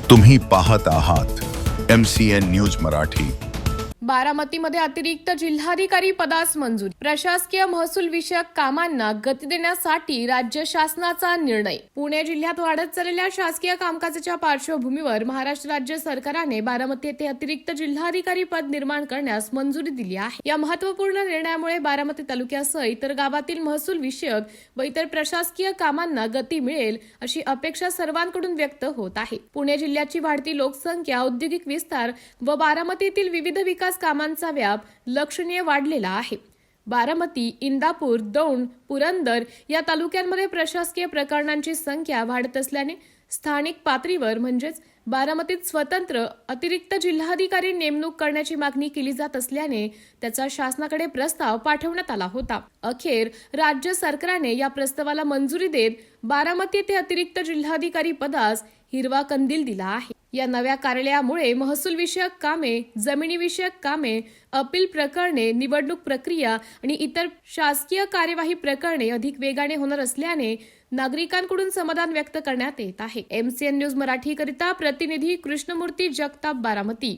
तुम्ही पाहत आहात MCN न्यूज मराठी। बारामतीमध्ये अतिरिक्त जिल्हाधिकारी पदास मंजुरी। प्रशासकीय महसूल विषयक कामांना गती देण्यासाठी राज्य शासनाचा निर्णय। पुणे जिल्ह्यात वाढत चाललेल्या शासकीय कामकाजाच्या पार्श्वभूमीवर महाराष्ट्र राज्य सरकारने बारामती येथे अतिरिक्त जिल्हाधिकारी पद निर्माण करण्यास मंजुरी दिली आहे। या महत्त्वपूर्ण निर्णयामुळे बारामती तालुक्यासह इतर गावातील महसूल विषयक व इतर प्रशासकीय कामांना गती मिळेल अशी अपेक्षा सर्वांकडून व्यक्त होत आहे। पुणे जिल्ह्याची वाढती लोकसंख्या, औद्योगिक विस्तार व बारामतीतील विविध विकास कामांचा व्याप लक्षणीय वाढलेला आहे। बारामती, इंदापूर, दौंड, पुरंदर या तालुक्यांमध्ये प्रशासकीय प्रकरणांची संख्या वाढत असल्याने स्थानिक पातळीवर म्हणजेच बारामतीत स्वतंत्र अतिरिक्त जिल्हाधिकारी नेमणूक करण्याची मागणी केली जात असल्याने त्याचा शासनाकडे प्रस्ताव पाठवण्यात आला होता। अखेर राज्य सरकारने या प्रस्तावाला मंजुरी देत बारामती येथे अतिरिक्त जिल्हाधिकारी पदास हिरवा कंदील दिला आहे। या नव्या कार्यालयामुळे महसूल विषयक कामे, जमिनी विषयक कामे, अपील प्रकरणे, निवडणूक प्रक्रिया आणि इतर शासकीय कार्यवाही प्रकरणे अधिक वेगाने होणार असल्याने नागरिकांकडून समाधान व्यक्त करण्यात येत आहे। MCN न्यूज मराठी करिता प्रतिनिधी कृष्णमूर्ती जगताप, बारामती।